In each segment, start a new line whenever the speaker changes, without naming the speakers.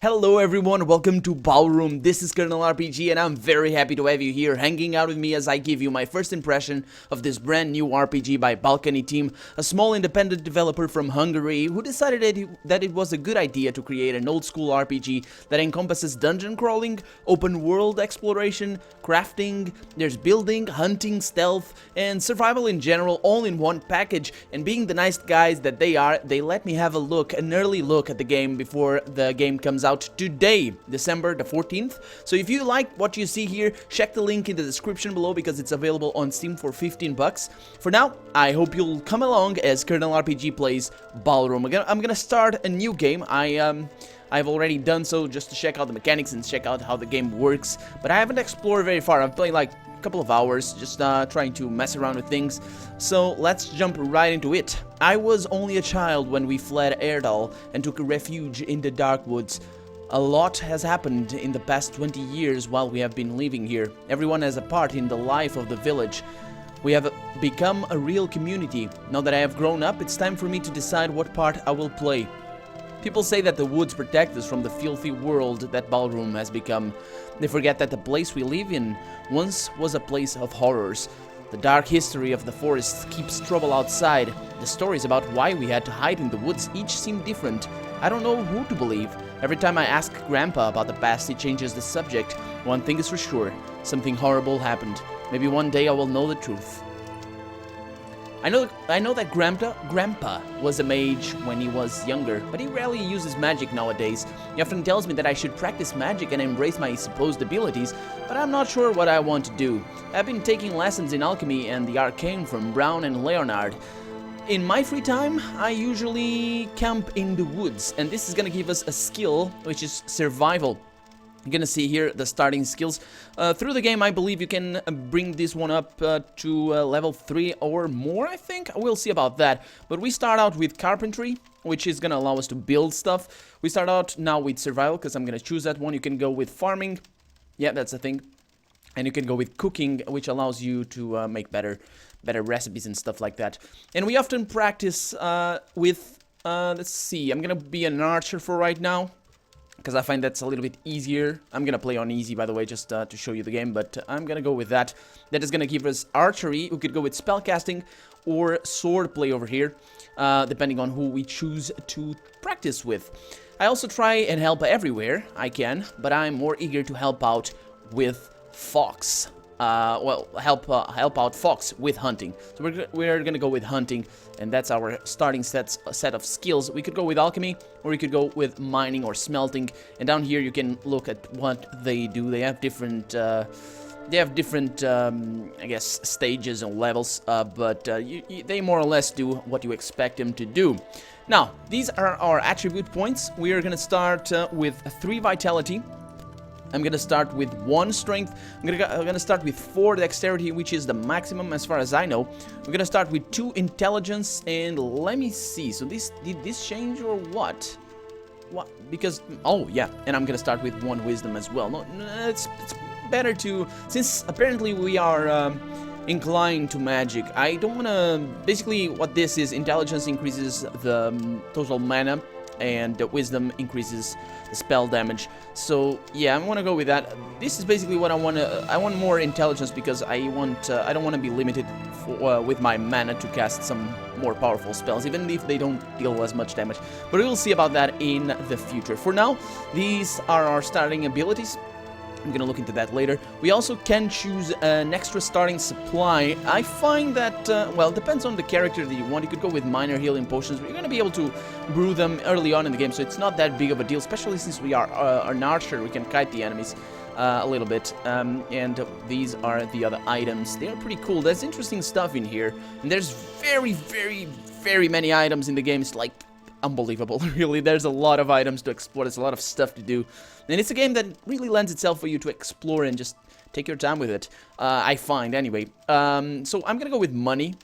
Hello everyone, welcome to Ballroom. This is Colonel RPG and I'm very happy to have you here hanging out with me as I give you my first impression of this brand new RPG by Balcony Team, a small independent developer from Hungary who decided that it was a good idea to create an old school RPG that encompasses dungeon crawling, open world exploration, crafting, there's building, hunting, stealth, and survival in general all in one package. And being the nice guys that they are, they let me have an early look at the game before the game comes out today, December the 14th. So if you like what you see here, check the link in the description below because it's available on Steam for 15 bucks. For now, I hope you'll come along as Colonel RPG Plays Ballroom. I'm gonna start a new game. I've already done so just to check out the mechanics and check out how the game works, but I haven't explored very far. I've played like a couple of hours just trying to mess around with things. So let's jump right into it. I was only a child when we fled Erdal and took refuge in the dark woods. A lot has happened in the past 20 years while we have been living here. Everyone has a part in the life of the village. We have become a real community. Now that I have grown up, it's time for me to decide what part I will play. People say that the woods protect us from the filthy world that Ballroom has become. They forget that the place we live in once was a place of horrors. The dark history of the forest keeps trouble outside. The stories about why we had to hide in the woods each seem different. I don't know who to believe. Every time I ask Grandpa about the past, he changes the subject. One thing is for sure, something horrible happened. Maybe one day I will know the truth. I know that Grandpa was a mage when he was younger, but he rarely uses magic nowadays. He often tells me that I should practice magic and embrace my supposed abilities, but I'm not sure what I want to do. I've been taking lessons in alchemy and the arcane from Brown and Leonard. In my free time, I usually camp in the woods, and this is gonna give us a skill, which is survival. You're gonna see here the starting skills. Through the game, I believe you can bring this one up to level 3 or more, I think. We'll see about that. But we start out with carpentry, which is gonna allow us to build stuff. We start out now with survival, because I'm gonna choose that one. You can go with farming. Yeah, that's the thing. And you can go with cooking, which allows you to make better recipes and stuff like that. And we often practice with, let's see, I'm gonna be an archer for right now, because I find that's a little bit easier. I'm gonna play on easy, by the way, just to show you the game, but I'm gonna go with that. That is gonna give us archery. We could go with spellcasting or sword play over here, depending on who we choose to practice with. I also try and help everywhere I can, but I'm more eager to help out with Fox. Help out Fox with hunting. So we're gonna go with hunting, and that's our starting set of skills. We could go with alchemy, or we could go with mining or smelting. And down here you can look at what they do. They have different, I guess, stages and levels, but they more or less do what you expect them to do. Now, these are our attribute points. We are gonna start with 3 vitality. I'm gonna start with 1 strength. I'm gonna start with 4 dexterity, which is the maximum as far as I know. We're gonna start with 2 intelligence, and let me see. So did this change or what? What? Because oh yeah, and I'm gonna start with 1 wisdom as well. No, it's better to, since apparently we are inclined to magic. I don't wanna. Basically, what this is, intelligence increases the total mana, and the wisdom increases the spell damage. So yeah, I want to go with that. This is basically what I want. I want more intelligence because I don't want to be limited with my mana to cast some more powerful spells, even if they don't deal as much damage. But we will see about that in the future. For now, these are our starting abilities. I'm gonna look into that later. We also can choose an extra starting supply. I find that, well, it depends on the character that you want. You could go with minor healing potions, but you're gonna be able to brew them early on in the game, so it's not that big of a deal, especially since we are an archer. We can kite the enemies a little bit. And these are the other items. They are pretty cool. There's interesting stuff in here, and there's very, very, very many items in the game. It's like unbelievable, really. There's a lot of items to explore. There's a lot of stuff to do, and it's a game that really lends itself for you to explore and just take your time with it, I find, anyway. So I'm gonna go with money,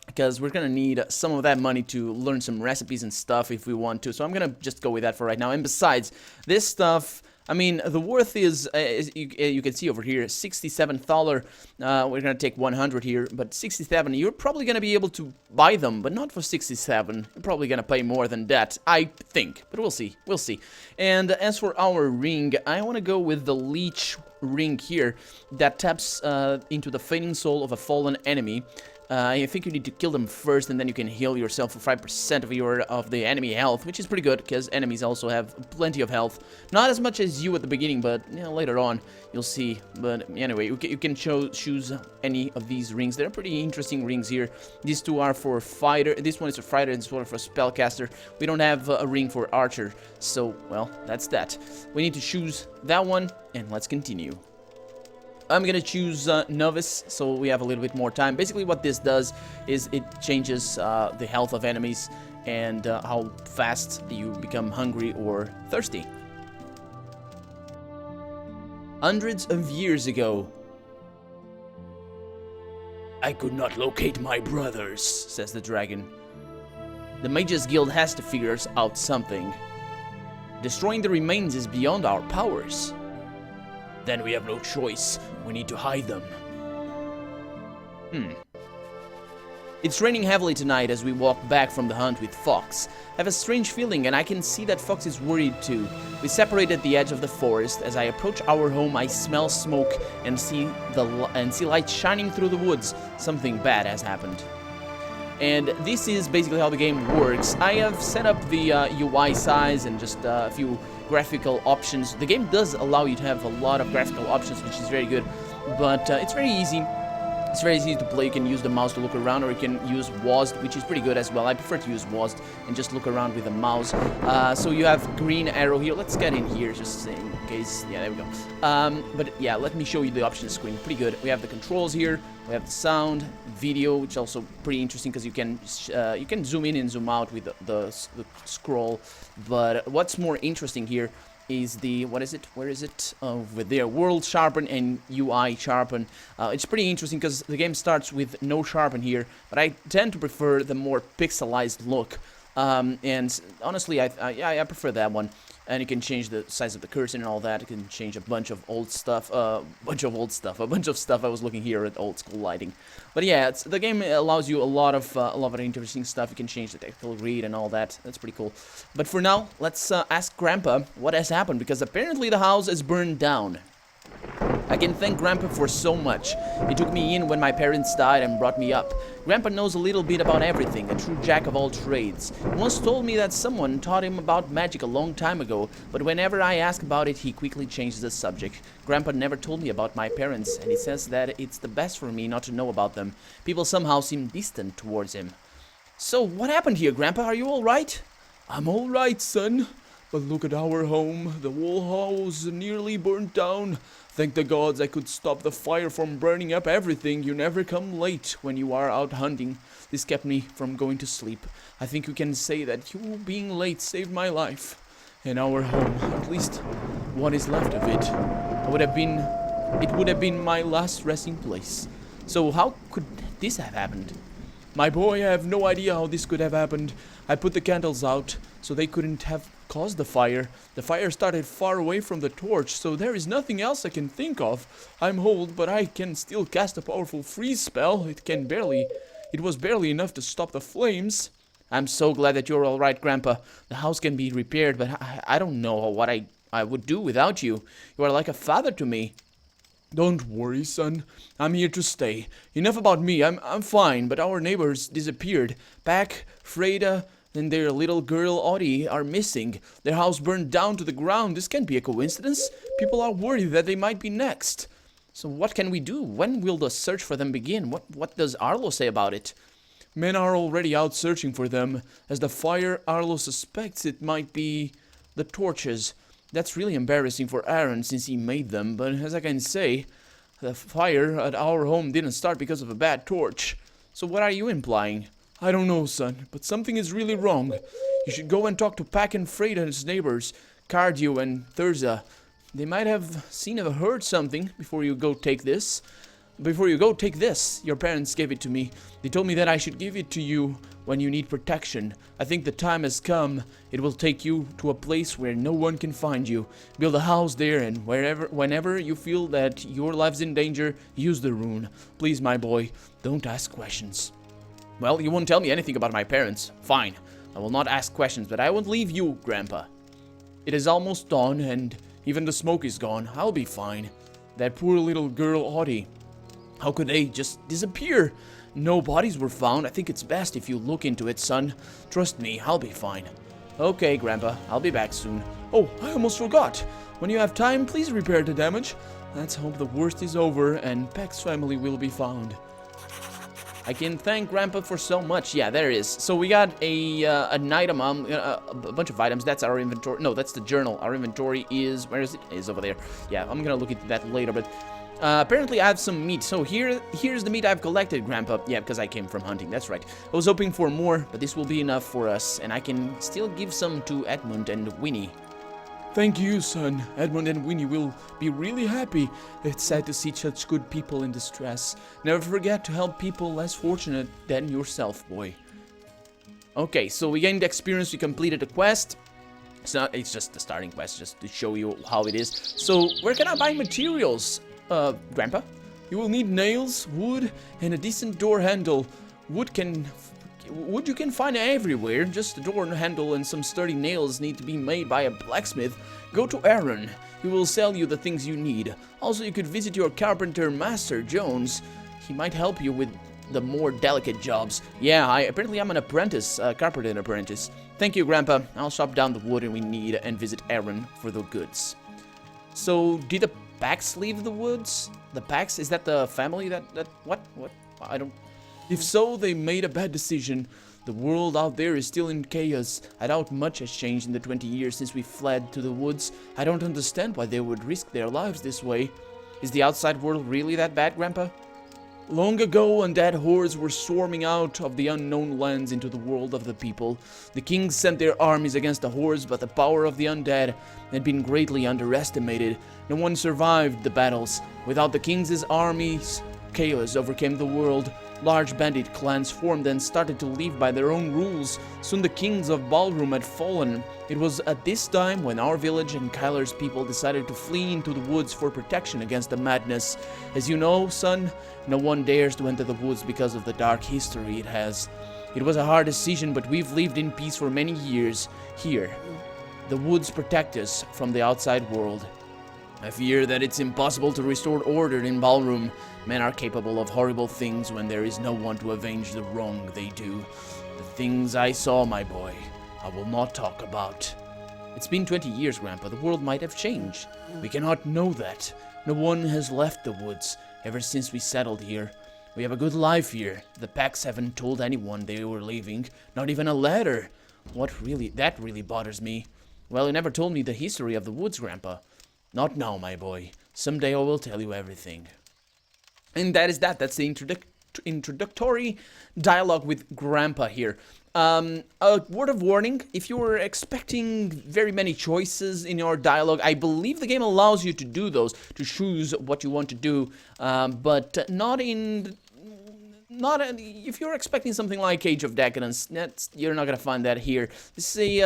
because we're gonna need some of that money to learn some recipes and stuff if we want to. So I'm gonna just go with that for right now. And besides, this stuff I mean, the worth is you can see over here, $67. We're gonna take 100 here, but 67. You're probably gonna be able to buy them, but not for 67. You're probably gonna pay more than that, I think. But we'll see. We'll see. And as for our ring, I want to go with the leech ring here that taps into the fading soul of a fallen enemy. I think you need to kill them first, and then you can heal yourself for 5% of the enemy health, which is pretty good, because enemies also have plenty of health. Not as much as you at the beginning, but you know, later on you'll see. But anyway, you can choose any of these rings. They're pretty interesting rings here. These two are for fighter. This one is for fighter, and this one is for spellcaster. We don't have a ring for archer, so well, that's that. We need to choose that one, and let's continue. I'm gonna choose Novice, so we have a little bit more time. Basically what this does is it changes the health of enemies and how fast you become hungry or thirsty. Hundreds of years ago. I could not locate my brothers, says the dragon. The Mages Guild has to figure out something. Destroying the remains is beyond our powers. Then we have no choice. We need to hide them. It's raining heavily tonight as we walk back from the hunt with Fox. I have a strange feeling, and I can see that Fox is worried too. We separate at the edge of the forest. As I approach our home, I smell smoke and see light shining through the woods. Something bad has happened. And this is basically how the game works. I have set up the UI size and just a few graphical options. The game does allow you to have a lot of graphical options, which is very good, but it's very easy. It's very easy to play. You can use the mouse to look around, or you can use WASD, which is pretty good as well. I prefer to use WASD and just look around with the mouse. So you have green arrow here. Let's get in here just in case. Yeah, there we go. But yeah, let me show you the options screen. Pretty good. We have the controls here. We have the sound, video, which is also pretty interesting because you can zoom in and zoom out with the scroll. But what's more interesting here is the, what is it? Where is it? Over there. World Sharpen and UI Sharpen. It's pretty interesting because the game starts with no Sharpen here, but I tend to prefer the more pixelized look. And honestly, I prefer that one. And you can change the size of the cursor and all that. You can change a bunch of old stuff. A bunch of stuff. I was looking here at old school lighting. But yeah, the game allows you a lot of interesting stuff. You can change the tactile read and all that. That's pretty cool. But for now, let's ask Grandpa what has happened, because apparently the house is burned down. I can thank Grandpa for so much. He took me in when my parents died and brought me up. Grandpa knows a little bit about everything, a true jack of all trades. He once told me that someone taught him about magic a long time ago, but whenever I ask about it, he quickly changes the subject. Grandpa never told me about my parents, and he says that it's the best for me not to know about them. People somehow seem distant towards him. So, what happened here, Grandpa? Are you alright? I'm alright, son. But look at our home. The whole house nearly burnt down. Thank the gods I could stop the fire from burning up everything. You never come late when you are out hunting. This kept me from going to sleep. I think you can say that you being late saved my life. And our home, at least what is left of it, it would have been my last resting place. So how could this have happened? My boy, I have no idea how this could have happened. I put the candles out so they couldn't have caused the fire. The fire started far away from the torch, so there is nothing else I can think of. I'm old, but I can still cast a powerful freeze spell. It was barely enough to stop the flames. I'm so glad that you're all right, Grandpa. The house can be repaired, but I don't know what I would do without you. You are like a father to me. Don't worry, son. I'm here to stay. Enough about me. I'm fine, but our neighbors disappeared. Pack, Freda, and their little girl Audie are missing. Their house burned down to the ground. This can't be a coincidence. People are worried that they might be next. So what can we do? When will the search for them begin? What does Arlo say about it? Men are already out searching for them. As the fire, Arlo suspects it might be the torches. That's really embarrassing for Aaron since he made them, but as I can say, the fire at our home didn't start because of a bad torch. So what are you implying? I don't know, son, but something is really wrong. You should go and talk to Pack and Freda and his neighbors, Cardio and Thurza. They might have seen or heard something before you go take this. before you go, take this. Your parents gave it to me. They told me that I should give it to you when you need protection. I think the time has come. It will take you to a place where no one can find you. Build a house there, and whenever you feel that your life's in danger, use the rune. Please, my boy, don't ask questions. Well, you won't tell me anything about my parents. Fine. I will not ask questions, but I won't leave you, Grandpa. It is almost dawn, and even the smoke is gone. I'll be fine. That poor little girl, Audie. How could they just disappear? No bodies were found. I think it's best if you look into it, son. Trust me, I'll be fine. Okay, Grandpa, I'll be back soon. Oh, I almost forgot. When you have time, please repair the damage. Let's hope the worst is over and Peck's family will be found. I can thank Grandpa for so much. Yeah, there it is. So we got an item, a bunch of items. That's our inventory. No, that's the journal. Our inventory is, where is it? It is over there. Yeah, I'm gonna look into that later, but apparently I have some meat. So here's the meat I've collected, Grandpa. Yeah, because I came from hunting. That's right. I was hoping for more, but this will be enough for us, and I can still give some to Edmund and Winnie. Thank you, son. Edmund and Winnie will be really happy. It's sad to see such good people in distress. Never forget to help people less fortunate than yourself, boy. Okay, so we gained experience. We completed the quest. It's just the starting quest, just to show you how it is. So, where can I buy materials, Grandpa? You will need nails, wood, and a decent door handle. Wood you can find everywhere. Just the door handle and some sturdy nails need to be made by a blacksmith. Go to Aaron. He will sell you the things you need. Also, you could visit your carpenter master, Jones. He might help you with the more delicate jobs. Yeah, apparently I'm an apprentice, carpenter apprentice. Thank you, Grandpa. I'll shop down the wood we need and visit Aaron for the goods. So, did the Packs leave the woods? The Packs? Is that the family what? I don't... If so, they made a bad decision. The world out there is still in chaos. I doubt much has changed in the 20 years since we fled to the woods. I don't understand why they would risk their lives this way. Is the outside world really that bad, Grandpa? Long ago, undead hordes were swarming out of the unknown lands into the world of the people. The kings sent their armies against the hordes, but the power of the undead had been greatly underestimated. No one survived the battles. Without the kings' armies, chaos overcame the world. Large bandit clans formed and started to live by their own rules. Soon the kings of Ballroom had fallen. It was at this time when our village and Kyler's people decided to flee into the woods for protection against the madness. As you know, son, no one dares to enter the woods because of the dark history it has. It was a hard decision, but we've lived in peace for many years here. The woods protect us from the outside world. I fear that it's impossible to restore order in Ballroom. Men are capable of horrible things when there is no one to avenge the wrong they do. The things I saw, my boy, I will not talk about. It's been 20 years, Grandpa. The world might have changed. We cannot know that. No one has left the woods ever since we settled here. We have a good life here. The Packs haven't told anyone they were leaving, not even a letter. That really bothers me. Well, you never told me the history of the woods, Grandpa. Not now, my boy. Someday I will tell you everything. And that is that. That's the introductory dialogue with Grandpa here. A word of warning, if you were expecting very many choices in your dialogue, I believe the game allows you to do those, to choose what you want to do, but not if you're expecting something like Age of Decadence, you're not gonna find that here. This is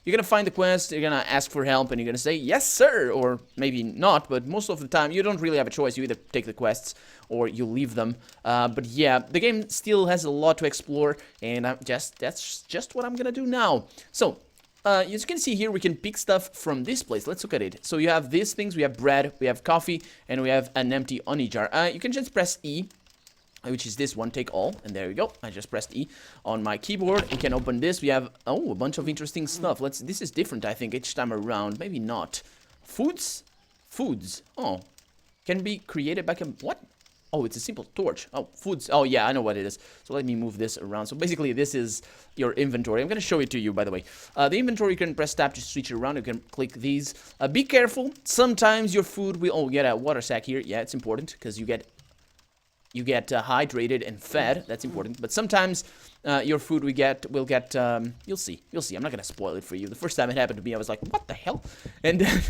you're gonna find the quest, you're gonna ask for help, and you're gonna say yes sir, or maybe not, but most of the time you don't really have a choice. You either take the quests or you leave them. But yeah, the game still has a lot to explore, and that's just what I'm gonna do now. So as you can see here, we can pick stuff from this place. Let's look at it. So you have these things, we have bread, we have coffee, and we have an empty honey jar. You can just press E, which is this one, take all, and there we go. I just pressed E on my keyboard. We can open this. We have, a bunch of interesting stuff. This is different, I think, each time around. Maybe not. Foods? Oh, can be created by, what? Oh, it's a simple torch. Oh, foods. Oh, yeah, I know what it is. So let me move this around. So basically, this is your inventory. I'm going to show it to you, by the way. The inventory, you can press tab to switch it around. You can click these. Be careful. Sometimes your food will... Oh, get a water sack here. Yeah, it's important because you get hydrated and fed. That's important. But sometimes your food will get you'll see. I'm not gonna spoil it for you. The first time it happened to me, I was like, what the hell? And then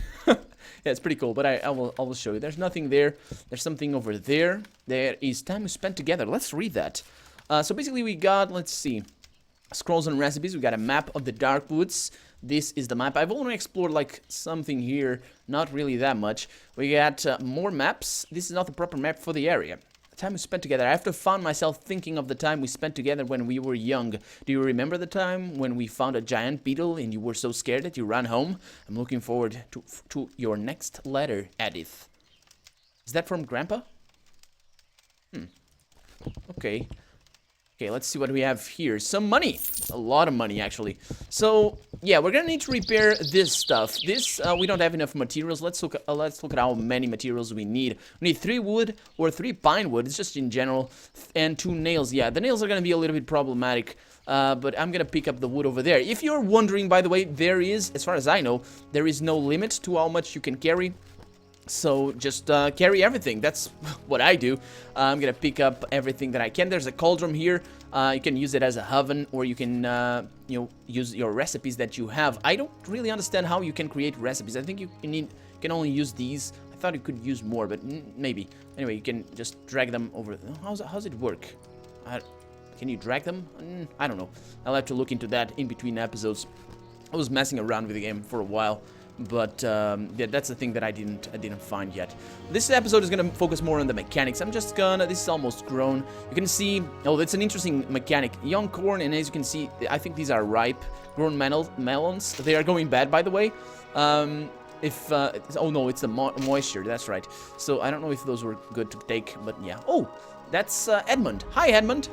Yeah, it's pretty cool, but I will show you. There's nothing there. There's something over there. There is time we spent together. Let's read that. So basically we got, let's see, scrolls and recipes. We got a map of the Dark Woods. This is the map. I've only explored like something here, not really that much. We got more maps. This is not the proper map for the area. Time we spent together. I have to find myself thinking of the time we spent together when we were young. Do you remember the time when we found a giant beetle and you were so scared that you ran home? I'm looking forward to your next letter, Edith. Is that from Grandpa? Okay. Okay, let's see what we have here. Some money. A lot of money, actually. So, yeah, we're gonna need to repair this stuff. This, we don't have enough materials. Let's look at how many materials we need. We need 3 wood or 3 pine wood. It's just in general. And 2 nails. Yeah, the nails are gonna be a little bit problematic. But I'm gonna pick up the wood over there. If you're wondering, by the way, there is, as far as I know, there is no limit to how much you can carry. So just carry everything. That's what I do. I'm gonna pick up everything that I can. There's a cauldron here. You can use it as a oven, or you can use your recipes that you have. I don't really understand how you can create recipes. I think you can only use these. I thought you could use more, but maybe. Anyway, you can just drag them over. How's it work? Can you drag them? I don't know. I'll have to look into that in between episodes. I was messing around with the game for a while. But yeah, that's the thing that I didn't find yet. This episode is gonna focus more on the mechanics. I'm just gonna. This is almost grown. You can see. Oh, that's an interesting mechanic. Young corn, and as you can see, I think these are ripe, grown melons. They are going bad, by the way. Oh no, it's the moisture. That's right. So I don't know if those were good to take, but yeah. Oh, that's Edmund. Hi, Edmund.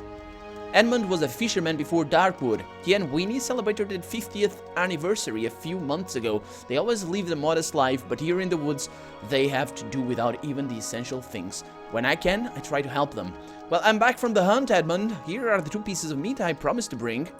Edmund was a fisherman before Darkwood. He and Winnie celebrated their 50th anniversary a few months ago. They always lived a modest life, but here in the woods, they have to do without even the essential things. When I can, I try to help them. Well, I'm back from the hunt, Edmund. Here are the 2 pieces of meat I promised to bring.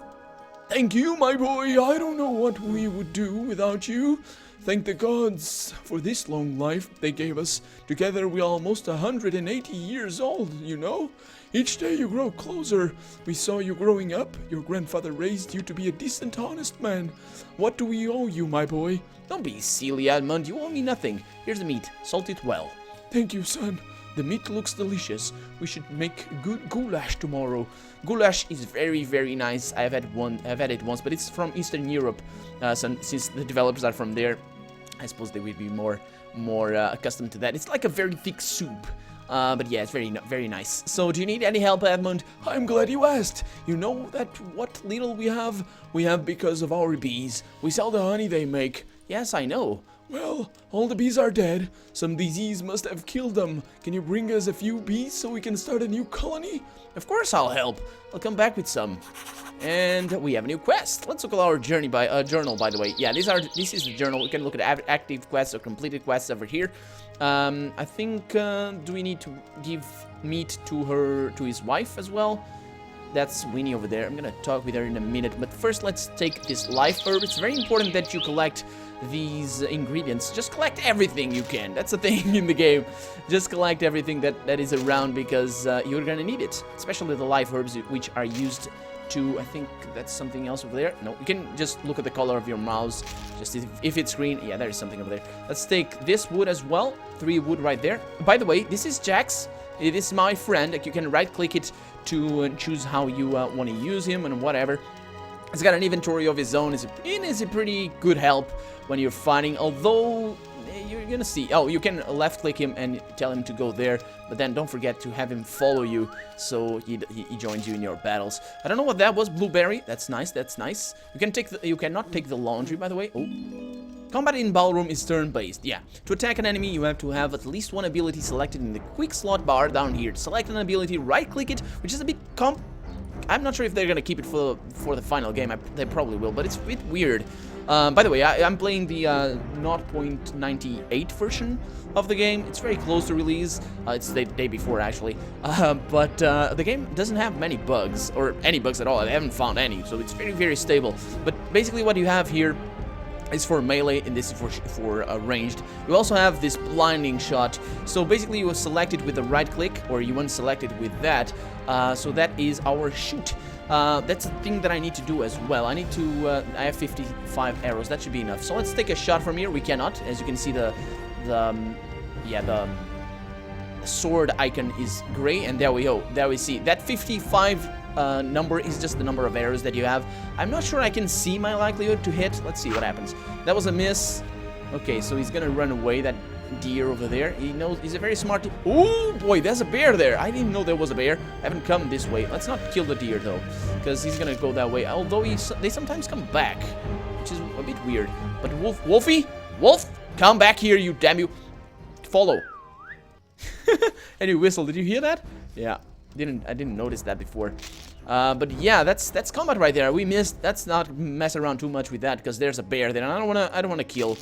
Thank you, my boy. I don't know what we would do without you. Thank the gods for this long life they gave us. Together we're almost 180 years old, you know? Each day you grow closer. We saw you growing up. Your grandfather raised you to be a decent, honest man. What do we owe you, my boy?
Don't be silly, Edmund. You owe me nothing. Here's the meat. Salt it well.
Thank you, son. The meat looks delicious. We should make good goulash tomorrow.
Goulash is very, very nice. I've had it once, but it's from Eastern Europe. Since the developers are from there, I suppose they would be more accustomed to that. It's like a very thick soup. But yeah, it's very nice. So, do you need any help, Edmund?
I'm glad you asked. You know that what little we have because of our bees. We sell the honey they make.
Yes, I know.
Well, all the bees are dead. Some disease must have killed them. Can you bring us a few bees so we can start a new colony?
Of course I'll help. I'll come back with some. And we have a new quest. Let's look at our journal, by the way. Yeah, this is the journal. We can look at active quests or completed quests over here. I think, do we need to give meat to his wife as well? That's Winnie over there. I'm gonna talk with her in a minute, but first let's take this life herb. It's very important that you collect these ingredients. Just collect everything you can. That's the thing in the game. Just collect everything that is around, because you're gonna need it, especially the life herbs, which are used to, I think that's something else over there. No, you can just look at the color of your mouse. Just if it's green, yeah, there is something over there. Let's take this wood as well. 3 wood right there. By the way, this is Jax. It is my friend. Like, you can right-click it to choose how you want to use him and whatever. He's got an inventory of his own. Is a pretty good help when you're fighting, although you're gonna see. Oh, you can left-click him and tell him to go there, but then don't forget to have him follow you, so he joins you in your battles. I don't know what that was. Blueberry. That's nice. That's nice. You cannot take the laundry, by the way. Oh. Combat in Ballroom is turn-based. Yeah. To attack an enemy, you have to have at least one ability selected in the quick slot bar down here. To select an ability, right-click it, which is a bit I'm not sure if they're gonna keep it for the final game. They probably will, but it's a bit weird. By the way, I'm playing the 0.98 version of the game. It's very close to release. It's the day before, actually. But the game doesn't have many bugs, or any bugs at all. I haven't found any, so it's very, very stable. But basically what you have here is for melee, and this is for ranged. You also have this blinding shot. So basically you select it with the right click, or you unselect it with that. So that is our shoot. That's a thing that I need to do as well. I need to, I have 55 arrows. That should be enough. So let's take a shot from here. We cannot. As you can see, the yeah, the sword icon is gray, and there we go. There we see that 55 number is just the number of arrows that you have. I'm not sure I can see my likelihood to hit. Let's see what happens. That was a miss. Okay, so he's gonna run away. That deer over there. He knows he's a very smart. Oh boy, there's a bear there. I didn't know there was a bear. I haven't come this way. Let's not kill the deer though, because he's gonna go that way. Although they sometimes come back, which is a bit weird. But Wolfie, Wolf, come back here, you damn you! Follow. And he whistled. Did you hear that? Yeah. I didn't notice that before. But yeah, that's combat right there. We missed. Let's not mess around too much with that, because there's a bear there, and I don't wanna kill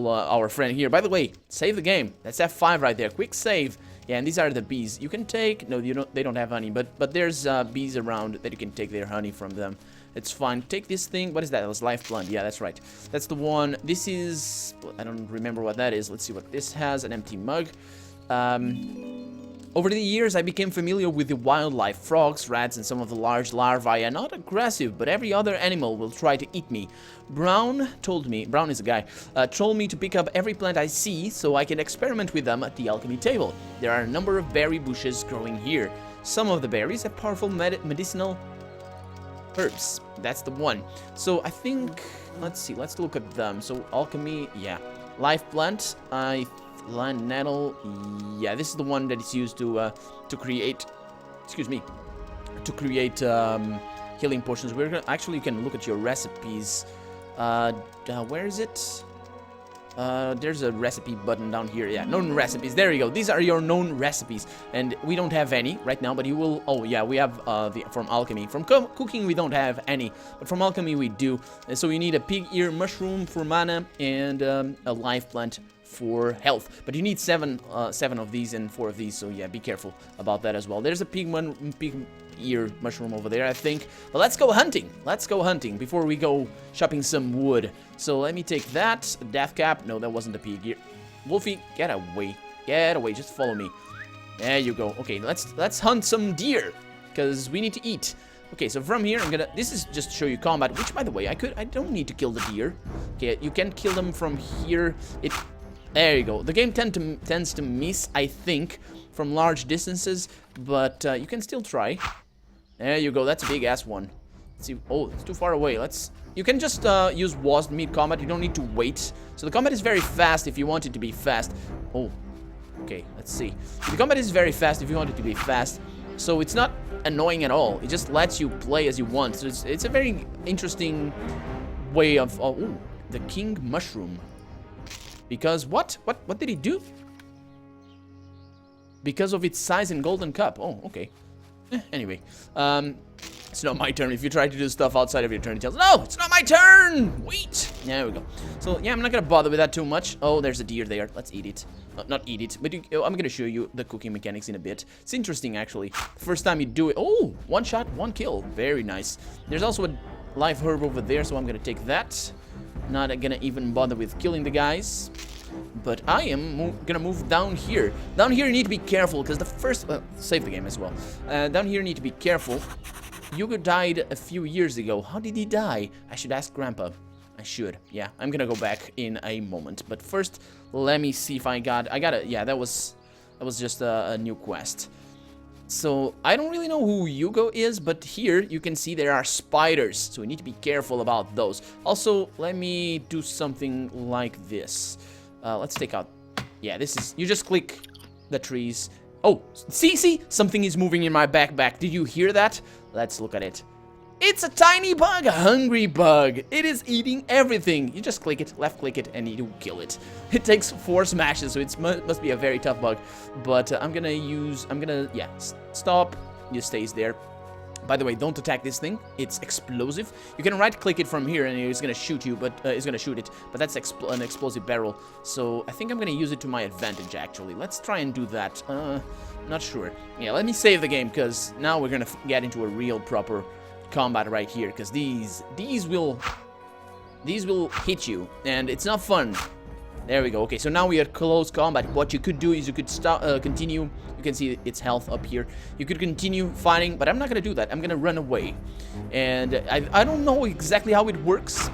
our friend here. By the way, save the game. That's F5 right there. Quick save. Yeah, and these are the bees. You can take. No, you don't. They don't have honey, but there's bees around that you can take their honey from them. It's fine. Take this thing. What is that? It's life blunt. Yeah, that's right. That's the one. This is. I don't remember what that is. Let's see what this has. An empty mug. Over the years, I became familiar with the wildlife. Frogs, rats, and some of the large larvae are not aggressive, but every other animal will try to eat me. Brown told me, Brown is a guy, told me to pick up every plant I see so I can experiment with them at the alchemy table. There are a number of berry bushes growing here. Some of the berries have powerful medicinal herbs. That's the one. So I think, let's see, let's look at them. So alchemy, yeah. Life plant, land nettle, yeah, this is the one that is used to create, excuse me, to create healing potions. We're gonna, actually, you can look at your recipes. Where is it? There's a recipe button down here. Yeah, known recipes. There you go. These are your known recipes, and we don't have any right now, but you will. Oh yeah, we have from alchemy. From cooking we don't have any, but from alchemy we do. And so you need a pig ear mushroom for mana and a life plant for health, but you need seven of these and 4 of these, so yeah, be careful about that as well. There's a pig ear mushroom over there, I think. But let's go hunting. Let's go hunting before we go chopping some wood. So let me take that. Death cap. No, that wasn't a pig ear. Wolfie, get away. Get away. Just follow me. There you go. Okay, let's hunt some deer, because we need to eat. Okay, so from here, this is just to show you combat, which, by the way, I don't need to kill the deer. Okay, you can kill them from here. There you go. The game tends to miss, I think, from large distances, but you can still try. There you go. That's a big-ass one. Let's see. Oh, it's too far away. You can just use WASD to meet combat. You don't need to wait. So the combat is very fast if you want it to be fast. Oh, okay. Let's see. The combat is very fast if you want it to be fast. So it's not annoying at all. It just lets you play as you want. So it's a very interesting way of... Oh, the king mushroom. Because what did he do? Because of its size and golden cup. Oh, okay. Anyway, it's not my turn if you try to do stuff outside of your turn. It tells, no, it's not my turn. Wait. There we go. So yeah, I'm not gonna bother with that too much. Oh, there's a deer there. Let's eat it. Not eat it, but I'm gonna show you the cooking mechanics in a bit. It's interesting actually. First time you do it. Oh, 1 shot, 1 kill. Very nice. There's also a live herb over there, so I'm gonna take that. Not gonna even bother with killing the guys. But I am gonna move down here. Down here you need to be careful, because the first... save the game as well. Down here you need to be careful. Hugo died a few years ago. How did he die? I should ask Grandpa. I should. Yeah, I'm gonna go back in a moment. But first, let me see if I got a... Yeah, that was just a new quest. So, I don't really know who Hugo is, but here you can see there are spiders. So we need to be careful about those. Also, let me do something like this. Let's take out... Yeah, this is... You just click the trees. Oh, see? Something is moving in my backpack. Did you hear that? Let's look at it. It's a tiny bug, a hungry bug. It is eating everything. You just click it, left click it, and you kill it. It takes 4 smashes, so it must be a very tough bug. But yeah, stop. It stays there. By the way, don't attack this thing. It's explosive. You can right-click it from here, and it's gonna shoot you, but it's gonna shoot it. But that's an explosive barrel. So I think I'm gonna use it to my advantage. Actually, let's try and do that. Not sure. Yeah, let me save the game, because now we're gonna get into a real proper combat right here. Because these will hit you, and it's not fun. There we go. Okay, so now we are close combat. What you could do is you could stop, continue. You can see its health up here. You could continue fighting, but I'm not gonna do that. I'm gonna run away, and I don't know exactly how it works,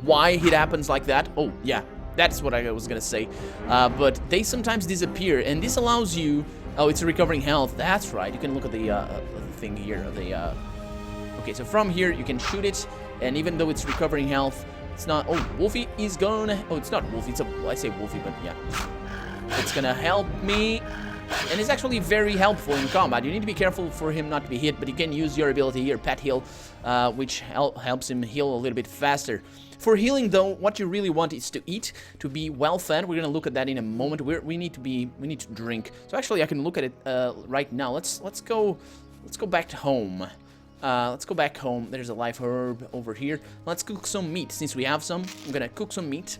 why it happens like that. Oh yeah, That's what I was gonna say. But they sometimes disappear, and this allows you... Oh, it's recovering health. That's right. You can look at the thing here. Okay, so from here, you can shoot it, and even though it's recovering health, it's not... Oh, Wolfie is gonna... Oh, it's not Wolfie. It's a... I say Wolfie, but yeah. It's gonna help me. And it's actually very helpful in combat. You need to be careful for him not to be hit, but you can use your ability here, Pet Heal, which helps him heal a little bit faster. For healing, though, what you really want is to eat, to be well fed. We're gonna look at that in a moment. We need to drink. So actually, I can look at it right now. Let's go back to home. Let's go back home. There's a live herb over here. Let's cook some meat since we have some. I'm gonna cook some meat.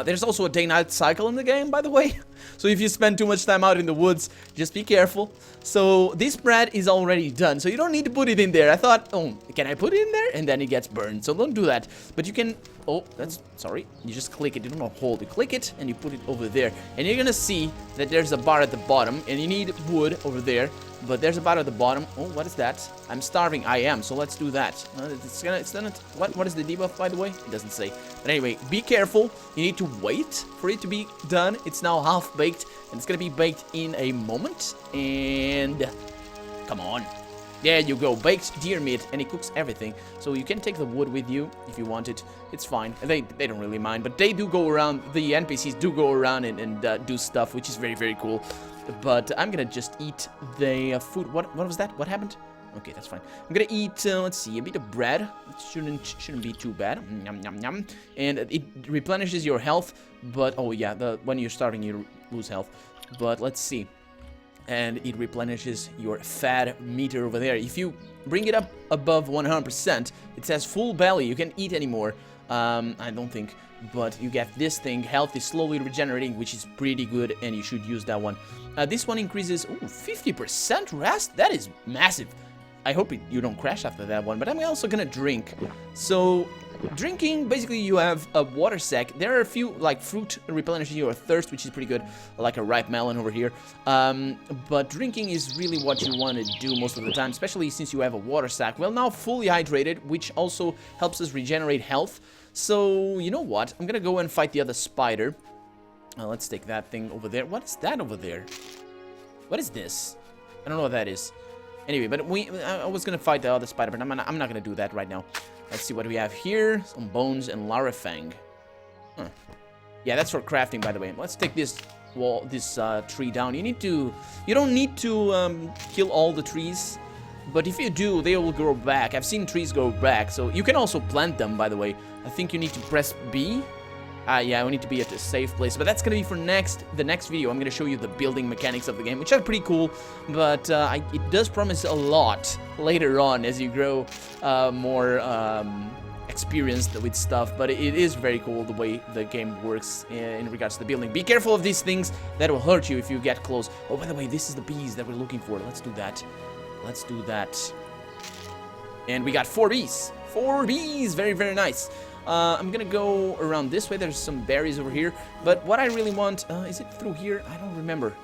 There's also a day-night cycle in the game, by the way. So if you spend too much time out in the woods, just be careful. So this bread is already done, so you don't need to put it in there. I thought, oh, can I put it in there? And then it gets burned, so don't do that. But you can, oh, sorry. You just click it, you don't hold. You click it, and you put it over there. And you're gonna see that there's a bar at the bottom, and you need wood over there. But there's a bar at the bottom. Oh, what is that? I'm starving. I am, so let's do that. What is the debuff, by the way? It doesn't say. But anyway, be careful. You need to wait for it to be done. It's now half-baked, and it's gonna be baked in a moment. And come on. There you go. Baked deer meat, and it cooks everything. So you can take the wood with you if you want it. It's fine. They don't really mind, but they do go around. The NPCs do go around and do stuff, which is very, very cool. But I'm gonna just eat the food. What was that? What happened? Okay, that's fine. I'm gonna eat, let's see, a bit of bread. It shouldn't be too bad. Yum, yum, yum. And it replenishes your health, but, oh yeah, when you're starting, you lose health. But let's see. And it replenishes your fat meter over there. If you bring it up above 100%, it says full belly. You can't eat anymore. I don't think. But you get this thing, health is slowly regenerating, which is pretty good, and you should use that one. This one increases, 50% rest? That is massive. I hope you don't crash after that one, but I'm also gonna drink. So, drinking, basically you have a water sack. There are a few, like, fruit replenishing your thirst, which is pretty good, like a ripe melon over here. But drinking is really what you want to do most of the time, especially since you have a water sack. Well, now fully hydrated, which also helps us regenerate health. So, you know what? I'm gonna go and fight the other spider. Let's take that thing over there. What is that over there? What is this? I don't know what that is. Anyway, but I was gonna fight the other spider, but I'm not gonna do that right now. Let's see what we have here. Some bones and larifang. Huh. Yeah, that's for crafting, by the way. Let's take this tree down. You don't need to kill all the trees. But if you do, they will grow back. I've seen trees grow back, so you can also plant them, by the way. I think you need to press B. Yeah, we need to be at a safe place. But that's going to be for the next video. I'm going to show you the building mechanics of the game, which are pretty cool. But it does promise a lot later on as you grow more experienced with stuff. But it is very cool the way the game works in regards to the building. Be careful of these things that will hurt you if you get close. Oh, by the way, this is the bees that we're looking for. Let's do that. Let's do that. And we got 4 bees. 4 bees. Very, very nice. I'm gonna go around this way. There's some berries over here. But what I really want... is it through here? I don't remember.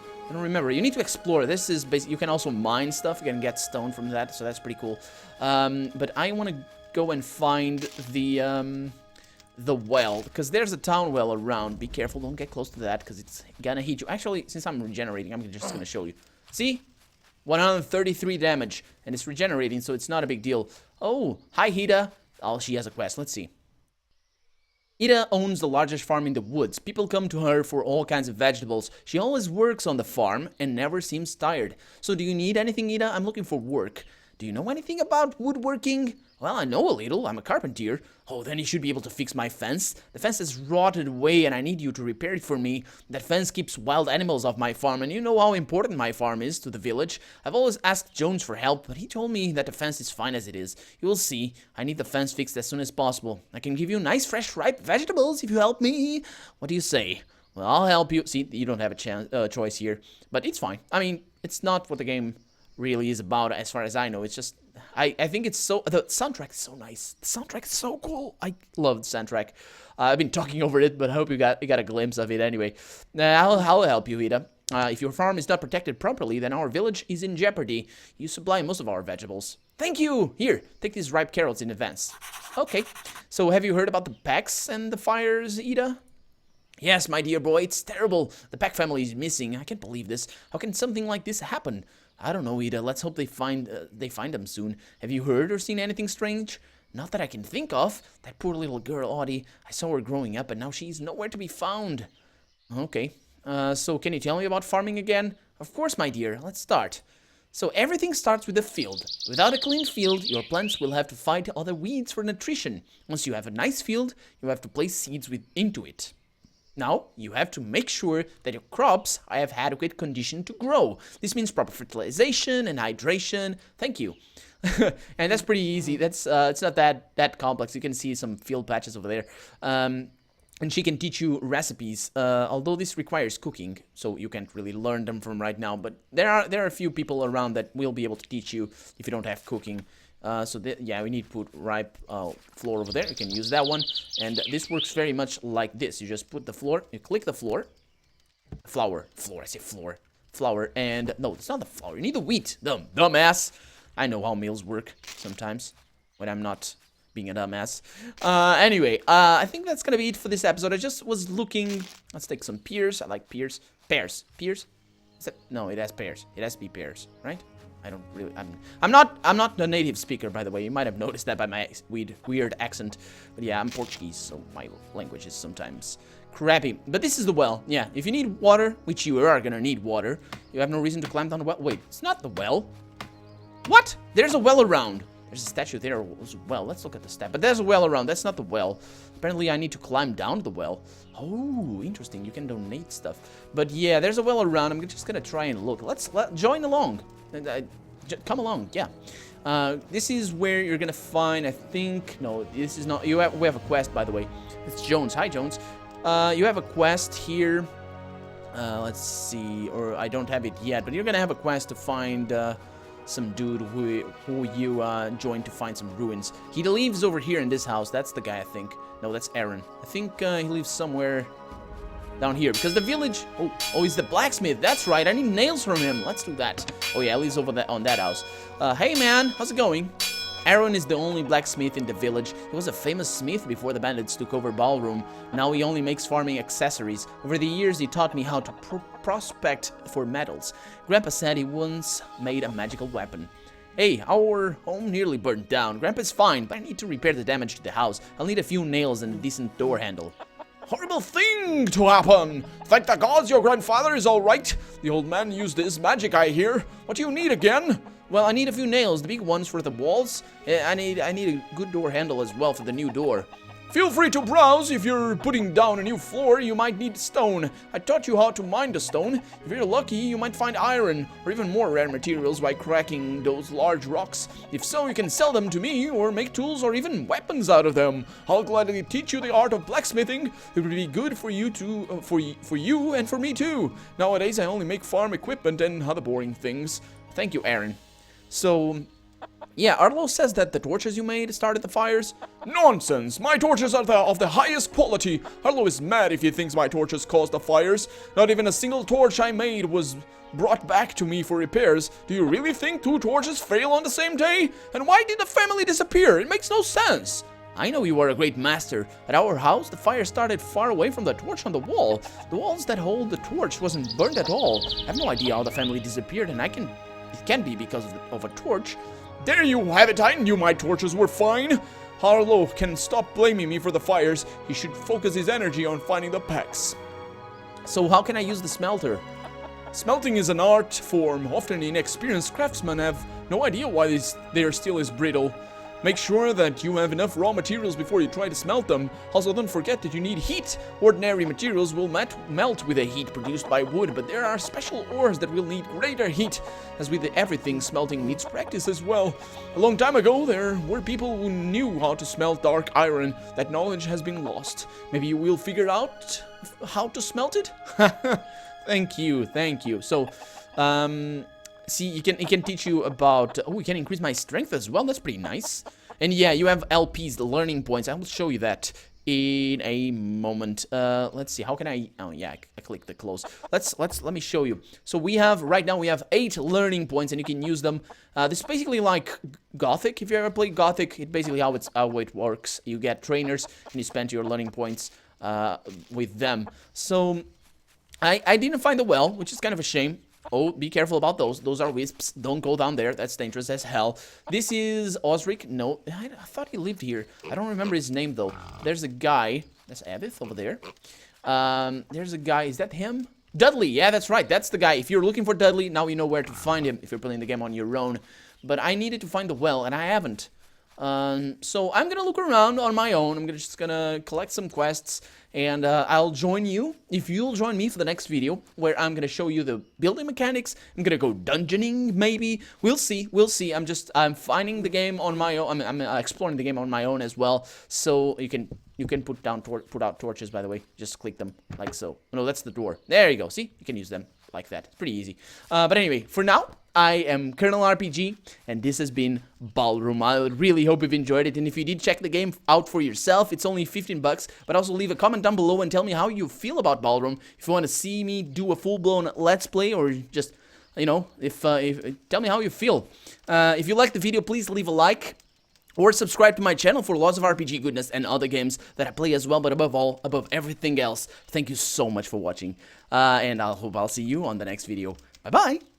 You need to explore. This is basically... You can also mine stuff. You can get stone from that. So that's pretty cool. But I want to go and find the well. Because there's a town well around. Be careful. Don't get close to that. Because it's gonna hit you. Actually, since I'm regenerating, I'm just gonna show you. See? 133 damage, and it's regenerating, so it's not a big deal. Oh, hi, Hida. Oh, she has a quest. Let's see. Ida owns the largest farm in the woods. People come to her for all kinds of vegetables. She always works on the farm and never seems tired. So do you need anything, Ida? I'm looking for work. Do you know anything about woodworking? Well, I know a little. I'm a carpenter. Oh, then you should be able to fix my fence. The fence is rotted away and I need you to repair it for me. That fence keeps wild animals off my farm, and you know how important my farm is to the village. I've always asked Jones for help, but he told me that the fence is fine as it is. You will see. I need the fence fixed as soon as possible. I can give you nice, fresh, ripe vegetables if you help me. What do you say? Well, I'll help you. See, you don't have a choice here, but it's fine. I mean, it's not what the game really is about as far as I know. It's just... I think it's so... The soundtrack is so nice. The soundtrack is so cool. I love the soundtrack. I've been talking over it, but I hope you got a glimpse of it anyway. I'll help you, Ida. If your farm is not protected properly, then our village is in jeopardy. You supply most of our vegetables. Thank you! Here, take these ripe carrots in advance. Okay. So have you heard about the packs and the fires, Ida? Yes, my dear boy, it's terrible. The Pack family is missing. I can't believe this. How can something like this happen? I don't know, Ida. Let's hope they find them soon. Have you heard or seen anything strange? Not that I can think of. That poor little girl, Audie. I saw her growing up, and now she's nowhere to be found. Okay. So can you tell me about farming again? Of course, my dear. Let's start. So everything starts with a field. Without a clean field, your plants will have to fight other weeds for nutrition. Once you have a nice field, you have to place seeds into it. Now, you have to make sure that your crops have adequate condition to grow. This means proper fertilization and hydration. Thank you. And that's pretty easy. That's it's not that complex. You can see some field patches over there. And she can teach you recipes, although this requires cooking, so you can't really learn them from right now. But there are a few people around that will be able to teach you if you don't have cooking. Yeah, we need to put ripe flour over there. You can use that one, and this works very much like this. You just put the flour, you click the flour, I say flour, and no, it's not the flour. You need the wheat, dumbass. I know how meals work sometimes when I'm not being a dumbass. Anyway, I think that's gonna be it for this episode. I just was looking. Let's take some pears. I like pears. Pears. No, it has pears. It has to be pears, right? I don't really. I'm not a native speaker, by the way. You might have noticed that by my weird accent. But yeah, I'm Portuguese, so my language is sometimes crappy. But this is the well. Yeah, if you need water, which you are gonna need water, you have no reason to climb down the well. Wait, it's not the well. What? There's a well around. There's a statue there as well. Let's look at the statue. But there's a well around. That's not the well. Apparently, I need to climb down the well. Oh, interesting. You can donate stuff. But yeah, there's a well around. I'm just gonna try and look. Let's join along. Come along. Yeah. This is where you're gonna find. I think. No, this is not. We have a quest, by the way. It's Jones. Hi, Jones. You have a quest here. Let's see. Or I don't have it yet. But you're gonna have a quest to find. Some dude who you joined to find some ruins. He lives over here in this house. That's the guy, I think. No, that's Aaron. I think he lives somewhere down here. Because the village... Oh, he's the blacksmith. That's right. I need nails from him. Let's do that. Oh, yeah, he lives over on that house. Hey, man. How's it going? Aaron is the only blacksmith in the village. He was a famous smith before the bandits took over Ballroom. Now he only makes farming accessories. Over the years, he taught me how to prospect for metals. Grandpa said he once made a magical weapon. Hey, our home nearly burned down. Grandpa's fine, but I need to repair the damage to the house. I'll need a few nails and a decent door handle.
Horrible thing to happen! Thank the gods your grandfather is alright. The old man used his magic, I hear. What do you need again?
Well, I need a few nails, the big ones for the walls. I need a good door handle as well for the new door.
Feel free to browse. If you're putting down a new floor, you might need stone. I taught you how to mine the stone. If you're lucky, you might find iron, or even more rare materials by cracking those large rocks. If so, you can sell them to me, or make tools or even weapons out of them. I'll gladly teach you the art of blacksmithing. It would be good for you to, for you and for me too. Nowadays, I only make farm equipment and other boring things.
Thank you, Aaron. So... yeah, Arlo says that the torches you made started the fires.
Nonsense! My torches are of the highest quality. Arlo is mad if he thinks my torches caused the fires. Not even a single torch I made was brought back to me for repairs. Do you really think 2 torches fail on the same day? And why did the family disappear? It makes no sense.
I know you are a great master. At our house, the fire started far away from the torch on the wall. The walls that hold the torch wasn't burned at all. I have no idea how the family disappeared, and it can be because of a torch.
There you have it. I knew my torches were fine. Arlo can stop blaming me for the fires. He should focus his energy on finding the packs.
So how can I use the smelter?
Smelting is an art form. Often inexperienced craftsmen have no idea why their steel is brittle. Make sure that you have enough raw materials before you try to smelt them. Also, don't forget that you need heat. Ordinary materials will melt with the heat produced by wood, but there are special ores that will need greater heat. As with everything, smelting needs practice as well. A long time ago, there were people who knew how to smelt dark iron. That knowledge has been lost. Maybe you will figure out how to smelt it?
Thank you. So, see, it can teach you about... oh, we can increase my strength as well. That's pretty nice. And yeah, you have LPs, the learning points. I will show you that in a moment. Let's see. How can I... oh, yeah, I clicked the close. Let me show you. So right now we have 8 learning points, and you can use them. This is basically like Gothic. If you ever played Gothic, it's basically how it works. You get trainers, and you spend your learning points with them. So I didn't find the well, which is kind of a shame. Oh, be careful about those. Those are wisps. Don't go down there. That's dangerous as hell. This is Osric. No, I thought he lived here. I don't remember his name, though. There's a guy. That's Abith over there. There's a guy. Is that him? Dudley. Yeah, that's right. That's the guy. If you're looking for Dudley, now you know where to find him if you're playing the game on your own. But I needed to find the well, and I haven't. So I'm gonna look around on my own. I'm just gonna collect some quests, and I'll join you if you'll join me for the next video, where I'm gonna show you the building mechanics. I'm gonna go dungeoning, maybe. We'll see. We'll see. I'm finding the game on my own. I'm exploring the game on my own as well. So you can put out torches. By the way, just click them like so. No, that's the door. There you go. See, you can use them like that. It's pretty easy. But anyway, for now, I am Colonel RPG, and this has been Ballroom. I really hope you've enjoyed it, and if you did, check the game out for yourself. It's only 15 bucks, but also leave a comment down below and tell me how you feel about Ballroom. If you want to see me do a full-blown Let's Play, or just, you know, if tell me how you feel. If you liked the video, please leave a like, or subscribe to my channel for lots of RPG goodness and other games that I play as well, but above all, above everything else, thank you so much for watching, and I hope I'll see you on the next video. Bye-bye!